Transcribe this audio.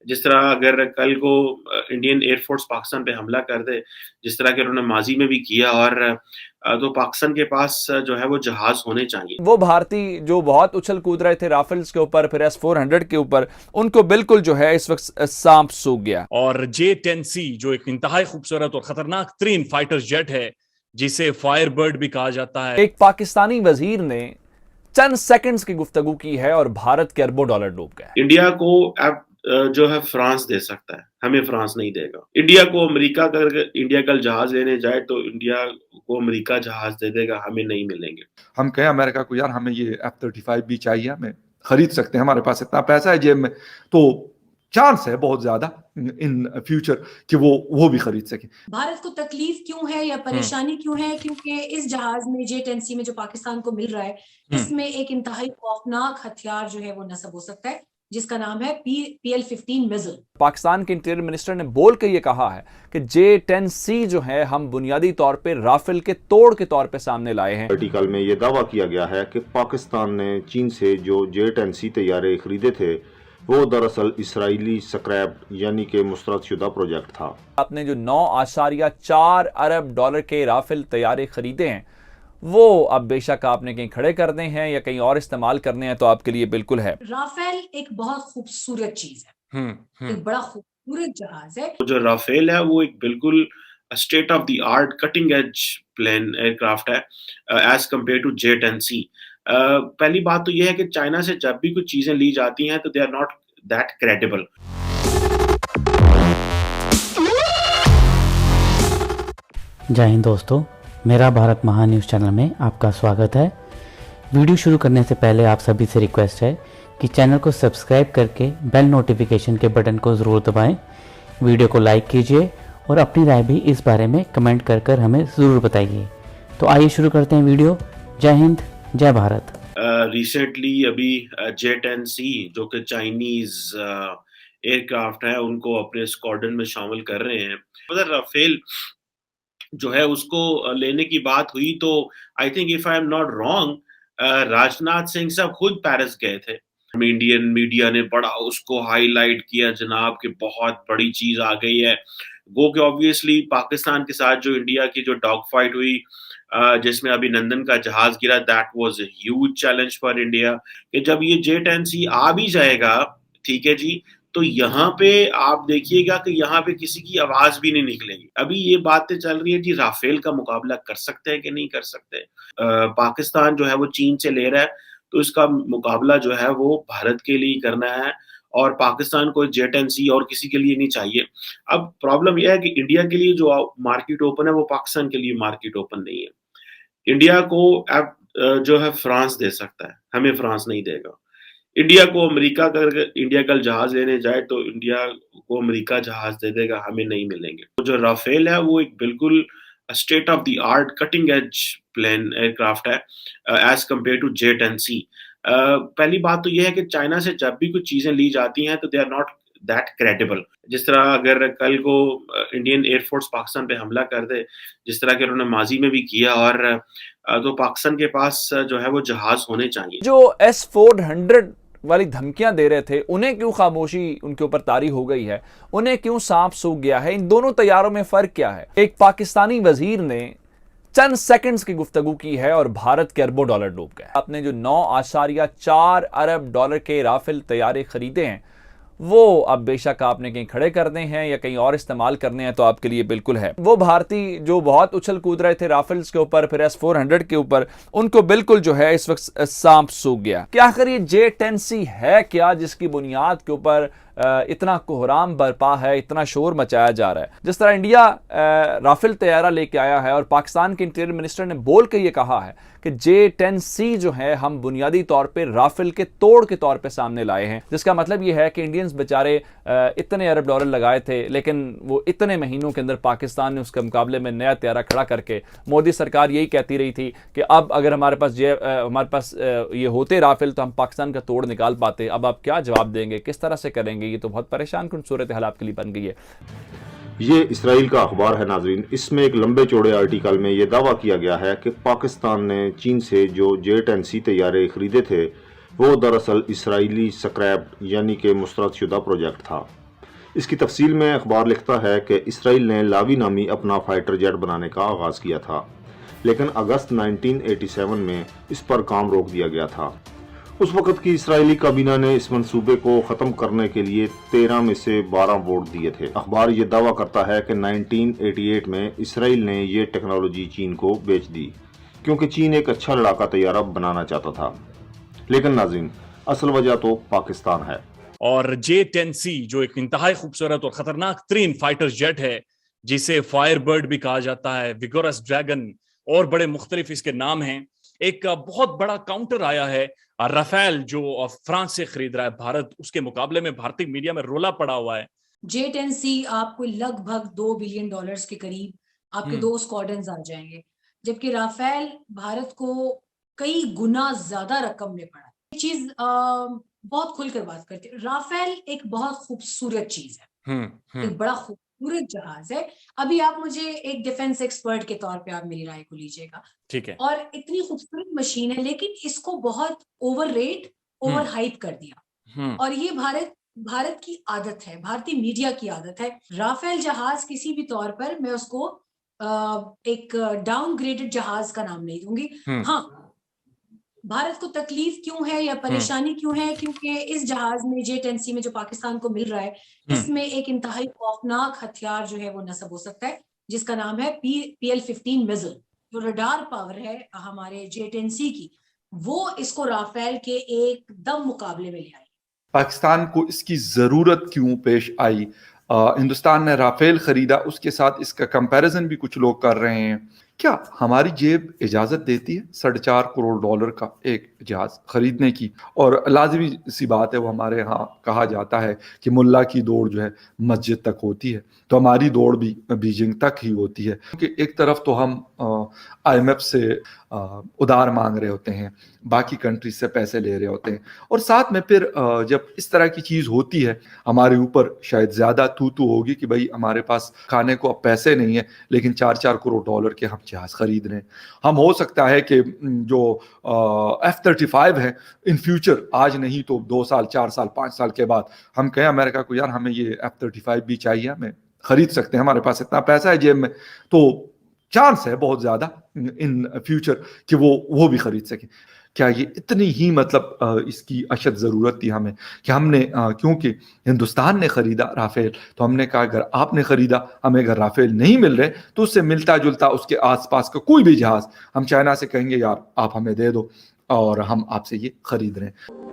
जिस तरह अगर कल को इंडियन एयरफोर्स पाकिस्तान पे हमला कर दे, जिस तरह के उन्होंने माज़ी में भी किया और तो पाकिस्तान के पास जो है वो जहाज़ होने चाहिए। वो भारतीय जो बहुत उछल कूद रहे थे राफेल्स के ऊपर, फिर S-400 के ऊपर, उनको बिल्कुल जो है इस वक्त सांप सूख गया। और J-10C जो एक इंतहाई खूबसूरत और खतरनाक तरीन फाइटर जेट है, जिसे फायरबर्ड भी कहा जाता है। एक पाकिस्तानी वजीर ने चंद सेकंड्स की गुफ्तगू की है और भारत के अरबों डॉलर डूब गए। इंडिया को अब जो है फ्रांस दे सकता है, हमें फ्रांस नहीं देगा। इंडिया को अमेरिका का अगर इंडिया कल जहाज़ लेने जाए तो इंडिया को अमेरिका जहाज़ दे देगा, हमें नहीं मिलेंगे। हम कहें अमेरिका को यार हमें ये F-35 भी चाहिए, हमें खरीद सकते हैं, हमारे पास इतना पैसा है जेब में, तो चांस है बहुत ज्यादा इन फ्यूचर कि वो भी खरीद सके। भारत को तकलीफ क्यों है या परेशानी क्यों है? क्योंकि इस जहाज में J-10C में जो पाकिस्तान को मिल रहा है, इसमें एक इंतहाई खौफनाक हथियार जो है वो नस्ब हो सकता है, जिसका नाम है PL-15 मिसाइल। पाकिस्तान के इंटीरियर मिनिस्टर ने बोल के ये कहा है कि J-10C जो है हम बुनियादी तौर पे राफेल के तोड़ के तौर पे सामने लाए हैं। आर्टिकल में ये दावा किया गया है कि पाकिस्तान ने चीन से जो J-10C तैयारे खरीदे थे वो दरअसल इसराइली स्क्रैप यानी कि मुस्तरदशुदा प्रोजेक्ट था। आपने जो 9.4 अरब डॉलर के राफेल तैयारे खरीदे हैं वो अब बेशक आपने कहीं खड़े करने हैं या कहीं और इस्तेमाल करने हैं तो आपके लिए बिल्कुल है। राफेल एक बहुत खूबसूरत चीज है, एक बड़ा खूबसूरत जहाज है। जो राफेल है वो एक बिल्कुल state of the art cutting edge plane aircraft है एज कंपेयर टू J-10C। पहली बात तो ये है कि चाइना से जब भी कुछ चीजें ली जाती हैं तो they are not that credible. जय हिंद दोस्तों, मेरा भारत महान न्यूज़ चैनल में आपका स्वागत है। वीडियो शुरू करने से पहले आप सभी से रिक्वेस्ट है कि चैनल को सब्सक्राइब करके बेल नोटिफिकेशन के बटन को ज़रूर दबाएं, वीडियो को लाइक कीजिए और अपनी राय भी इस बारे में कमेंट कर हमें ज़रूर बताइए। तो आइए शुरू करते हैं वीडियो। जय हिंद, जय भारत। रिसेंटली अभी J-10C जो कि चाइनीज एयरक्राफ्ट है उनको अपने स्क्वाड्रन में शामिल कर रहे हैं। मतलब राफेल जो है उसको लेने की बात हुई तो I think if I am not wrong Rajnath Singh साहब खुद पेरिस गए थे। इंडियन मीडिया ने बड़ा उसको हाईलाइट किया जनाब कि बहुत बड़ी चीज आ गई है। गो के ऑब्वियसली पाकिस्तान के साथ जो इंडिया की जो डॉग फाइट हुई जिसमें अभिनंदन का जहाज गिरा, that was a huge challenge for India कि जब ये J-10C आ भी जाएगा, ठीक है जी, तो यहाँ पे आप देखिएगा कि यहाँ पे किसी की आवाज भी नहीं निकलेगी। अभी ये बातें चल रही है जी राफेल का मुकाबला कर सकते हैं कि नहीं कर सकते। पाकिस्तान जो है वो चीन से ले रहा है तो इसका मुकाबला जो है वो भारत के लिए करना है और पाकिस्तान को J-10C और किसी के लिए नहीं चाहिए। अब प्रॉब्लम यह है कि इंडिया के लिए जो मार्केट ओपन है वो पाकिस्तान के लिए मार्केट ओपन नहीं है। इंडिया को अब जो है फ्रांस दे सकता है, हमें फ्रांस नहीं देगा। इंडिया को अमेरिका का अगर इंडिया कल जहाज लेने जाए तो इंडिया को अमेरिका जहाज दे देगा, हमें नहीं मिलेंगे। तो जो राफेल है वो एक बिल्कुल state of the art cutting edge plane aircraft है एज कंपेयर टू J-10C। पहली बात तो ये है कि चाइना से जब भी कुछ चीजें ली जाती हैं तो they are not that credible. जिस तरह अगर कल को इंडियन एयरफोर्स पाकिस्तान पे हमला कर दे, जिस तरह के उन्होंने माजी में भी किया और तो पाकिस्तान के पास जो है वो जहाज होने चाहिए। जो S-400 वाली धमकियां दे रहे थे उन्हें क्यों खामोशी उनके ऊपर तारी हो गई है, उन्हें क्यों सांप सूख गया है, इन दोनों तैयारों में फर्क क्या है? एक पाकिस्तानी वजीर ने चंद सेकंड्स की गुफ्तगू की है और भारत के अरबों डॉलर डूब गए। आपने जो 9.4 अरब डॉलर के राफेल तैयारे खरीदे हैं वो अब बेशक आपने कहीं खड़े करने हैं या कहीं और इस्तेमाल करने हैं तो आपके लिए बिल्कुल है। वो भारतीय जो बहुत उछल कूद रहे थे राफेल्स के ऊपर, फिर S-400 के ऊपर, उनको बिल्कुल जो है इस वक्त सांप सूख गया। क्या आखिर ये J-10C है क्या जिसकी बुनियाद के ऊपर इतना कोहराम बरपा है, इतना शोर मचाया जा रहा है? जिस तरह इंडिया राफेल तैयारा लेके आया है और पाकिस्तान के इंटीरियर मिनिस्टर ने बोल के ये कहा है कि J-10C जो है हम बुनियादी तौर पे राफेल के तोड़ के तौर पे सामने लाए हैं, जिसका मतलब ये है कि इंडियंस बेचारे इतने अरब डॉलर लगाए थे लेकिन वो इतने महीनों के अंदर पाकिस्तान ने उसके मुकाबले में नया तैयारा खड़ा करके, मोदी सरकार यही कहती रही थी कि अब अगर हमारे पास ये होते राफेल तो हम पाकिस्तान का तोड़ निकाल पाते। अब आप क्या जवाब देंगे, किस तरह से करेंगे? ये तो बहुत परेशान कुन सूरत हाल आपके लिए बन गई है। ये इसराइल का अखबार है नाजरीन। इसमें एक लंबे चौड़े आर्टिकल में ये दावा किया गया है कि पाकिस्तान ने चीन से जो J-10C तैयारे खरीदे थे वो दरअसल इसराइली स्क्रैप यानी कि मुस्तरदशुदा प्रोजेक्ट था। इसकी तफसील में अखबार लिखता है कि इसराइल ने लावी नामी अपना फाइटर जेट बनाने का आगाज़ किया था, लेकिन अगस्त 1987 में इस पर काम रोक दिया गया था। उस वक़्त की इसराइली काबीना ने इस मंसूबे को ख़त्म करने के लिए 13 में से 12 वोट दिए थे। अखबार ये दावा करता है कि 1988 में इसराइल ने ये टेक्नोलॉजी चीन को बेच दी, क्योंकि चीन एक अच्छा लड़ाका तैयारा बनाना चाहता था। लेकिन नाज़रीन, असल वजह तो पाकिस्तान है। और J-10C जो एक इंतहाई खूबसूरत और खतरनाक तरीन फाइटर जेट है, जिसे फायरबर्ड भी कहा जाता है, विगोरस ड्रैगन और बड़े मुख्तलिफ इसके नाम हैं। एक बहुत बड़ा काउंटर आया है राफेल जो फ्रांस से खरीद रहा है भारत, उसके मुकाबले में भारतीय मीडिया में रोला पड़ा हुआ है। J-10C आपको लगभग $2 बिलियन के करीब आपके 2 स्क्वाड्रन्स आ जाएंगे, जबकि राफेल भारत को कई गुना ज्यादा रकम में पड़ा। ये चीज बहुत खुलकर बात करते हैं, राफेल एक बहुत खूबसूरत चीज है, एक बड़ा खूबसूरत जहाज है। अभी आप मुझे एक डिफेंस एक्सपर्ट के तौर पे आप मेरी राय को लीजिएगा, ठीक है। और इतनी खूबसूरत मशीन है, लेकिन इसको बहुत ओवर हाइप कर दिया, और ये भारत की आदत है, भारतीय मीडिया की आदत है। राफेल जहाज किसी भी तौर पर मैं उसको एक डाउनग्रेडेड जहाज का नाम नहीं दूंगी। हाँ, भारत को तकलीफ क्यों है या परेशानी क्यों है, क्योंकि इस जहाज में J-10C में जो पाकिस्तान को मिल रहा है, इसमें एक इंतहाई खौफनाक हथियार जो है वो नस्ब हो सकता है, जिसका नाम है PL-15 मिसाइल। जो रडार पावर है हमारे J-10C की, वो इसको राफेल के एकदम मुकाबले में ले आई। पाकिस्तान को इसकी जरूरत क्यों पेश आई? हिंदुस्तान ने राफेल खरीदा, उसके साथ इसका कंपैरिजन भी कुछ लोग कर रहे हैं। क्या हमारी जेब इजाजत देती है $4.5 करोड़ का एक जहाज खरीदने की? और लाजमी सी बात है, वो हमारे यहाँ कहा जाता है कि मुल्ला की दौड़ जो है मस्जिद तक होती है, तो हमारी दौड़ भी बीजिंग तक ही होती है। क्योंकि एक तरफ तो हम IMF से उधार मांग रहे होते हैं, बाकी कंट्रीज से पैसे ले रहे होते हैं, और साथ में फिर जब इस तरह की चीज़ होती है, हमारे ऊपर शायद ज़्यादा तू होगी कि भाई हमारे पास खाने को अब पैसे नहीं है, लेकिन $4 करोड़ के हम जहाज खरीद रहे हैं। हम हो सकता है कि जो F-35 है, इन फ्यूचर, आज नहीं तो 2 साल, 4 साल, 5 साल के बाद हम कहें अमेरिका को, यार हमें ये F-35 भी चाहिए, हमें खरीद सकते हैं, हमारे पास इतना पैसा है जेब में, तो चांस है बहुत ज्यादा इन फ्यूचर कि वो भी खरीद सके। क्या ये इतनी ही मतलब इसकी अशद ज़रूरत थी हमें कि हमने क्योंकि हिंदुस्तान ने ख़रीदा राफेल, तो हमने कहा अगर आपने ख़रीदा, हमें अगर राफेल नहीं मिल रहे तो उससे मिलता जुलता उसके आसपास का कोई भी जहाज़ हम चाइना से कहेंगे यार आप हमें दे दो और हम आपसे ये ख़रीद रहे हैं।